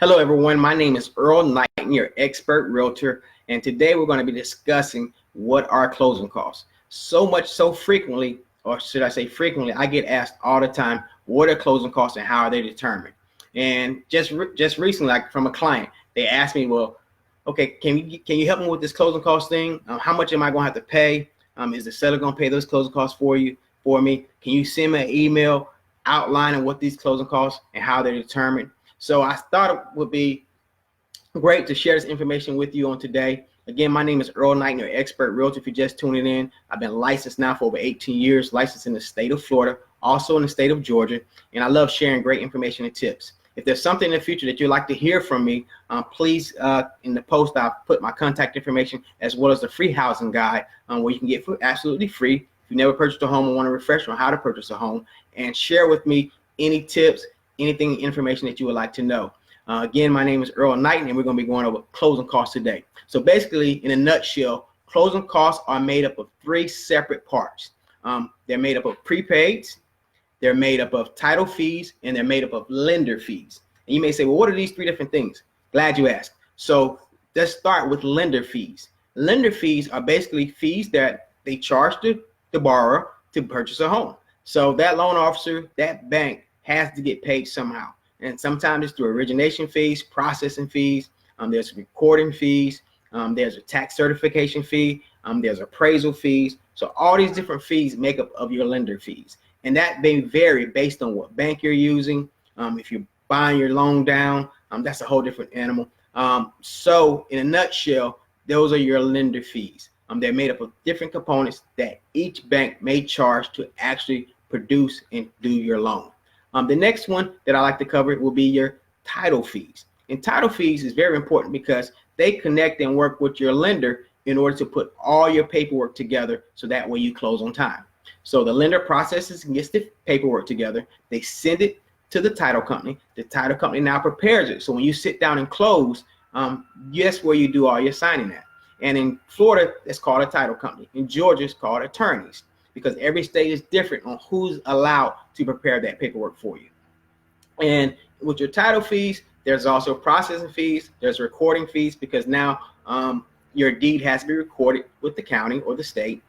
Hello everyone, my name is Earl Knight, your expert realtor, and today we're going to be discussing what are closing costs. So much so frequently, or should I say frequently, I get asked all the time, what are closing costs and how are they determined? And just recently, like from a client, they asked me, well, okay, can you help me with this closing cost thing? How much am I going to have to pay? Is the seller going to pay those closing costs for me? Can you send me an email outlining what these closing costs and how they're determined? So I thought it would be great to share this information with you on today. Again, my name is Earl Knight, your expert realtor. If you're just tuning in, I've been licensed now for over 18 years, licensed in the state of Florida, also in the state of Georgia, and I love sharing great information and tips. If there's something in the future that you'd like to hear from me, please, in the post, I'll put my contact information as well as the free housing guide where you can get for absolutely free. If you never purchased a home and want to refresh on how to purchase a home, and share with me any tips, anything, information that you would like to know. Again, my name is Earl Knight, and we're going to be going over closing costs today. So basically, in a nutshell, closing costs are made up of three separate parts. They're made up of prepaids, they're made up of title fees, and they're made up of lender fees. And you may say, well, what are these three different things? Glad you asked. So let's start with lender fees. Lender fees are basically fees that they charge the borrower to purchase a home. So that loan officer, that bank, has to get paid somehow. And sometimes it's through origination fees, processing fees, there's recording fees, there's a tax certification fee, there's appraisal fees. So all these different fees make up of your lender fees. And that may vary based on what bank you're using. If you're buying your loan down, that's a whole different animal. So in a nutshell, those are your lender fees. They're made up of different components that each bank may charge to actually produce and do your loan. The next one that I like to cover will be your title fees. And title fees is very important because they connect and work with your lender in order to put all your paperwork together so that way you close on time. So the lender processes and gets the paperwork together. They send it to the title company. The title company now prepares it. So when you sit down and close, guess where you do all your signing at. And in Florida, it's called a title company. In Georgia, it's called attorneys, because every state is different on who's allowed to prepare that paperwork for you. And with your title fees, there's also processing fees, there's recording fees, because now your deed has to be recorded with the county or the state.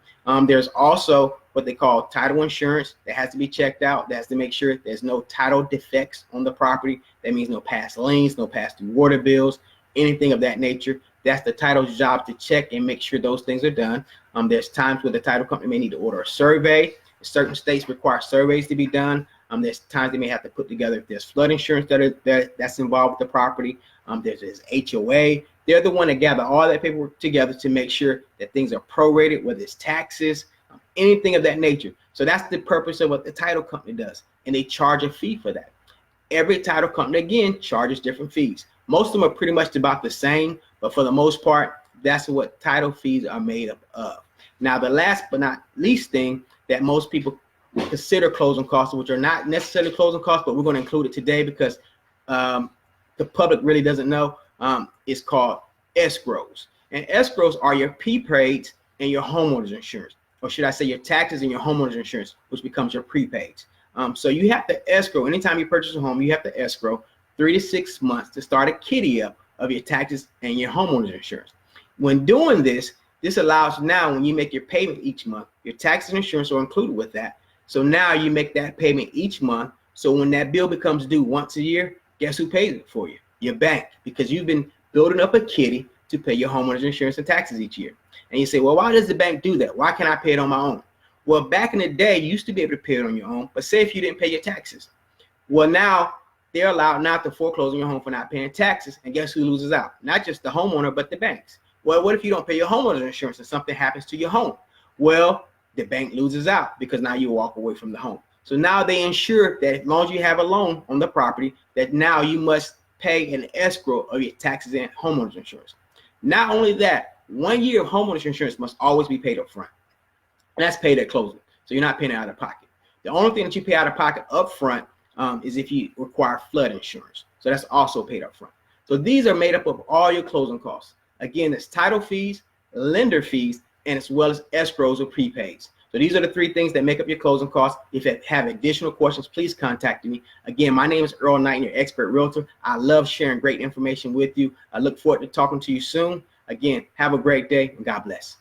There's also what they call title insurance that has to be checked out. That has to make sure there's no title defects on the property. That means no past liens, no past due water bills, anything of that nature. That's the title's job to check and make sure those things are done. There's times where the title company may need to order a survey. Certain states require surveys to be done. There's times they may have to put together, if there's flood insurance that's involved with the property. There's this HOA. They're the one that gather all that paperwork together to make sure that things are prorated, whether it's taxes, anything of that nature. So that's the purpose of what the title company does. And they charge a fee for that. Every title company, again, charges different fees. Most of them are pretty much about the same, but for the most part, that's what title fees are made up of. Now, the last but not least thing that most people consider closing costs, which are not necessarily closing costs, but we're going to include it today because the public really doesn't know, is called escrows. And escrows are your prepaids and your homeowner's insurance, or should I say your taxes and your homeowner's insurance, which becomes your prepaids. So you have to escrow. Anytime you purchase a home, you have to escrow 3 to 6 months to start a kitty up of your taxes and your homeowner's insurance. When doing this, this allows now when you make your payment each month, your taxes and insurance are included with that. So now you make that payment each month. So when that bill becomes due once a year, guess who pays it for you? Your bank, because you've been building up a kitty to pay your homeowner's insurance and taxes each year. And you say, well, why does the bank do that? Why can't I pay it on my own? Well, back in the day, you used to be able to pay it on your own, but say if you didn't pay your taxes. Well, now they're allowed not to foreclose on your home for not paying taxes. And guess who loses out? Not just the homeowner, but the banks. Well, what if you don't pay your homeowner's insurance and something happens to your home? Well, the bank loses out because now you walk away from the home. So now they ensure that as long as you have a loan on the property, that now you must pay an escrow of your taxes and homeowner's insurance. Not only that, 1 year of homeowner's insurance must always be paid up front. And that's paid at closing. So you're not paying it out of pocket. The only thing that you pay out of pocket up front is if you require flood insurance. So that's also paid up front. So these are made up of all your closing costs. Again, it's title fees, lender fees, and as well as escrows or prepaids. So these are the 3 things that make up your closing costs. If you have additional questions, please contact me. Again, my name is Earl Knight, your expert realtor. I love sharing great information with you. I look forward to talking to you soon. Again, have a great day and God bless.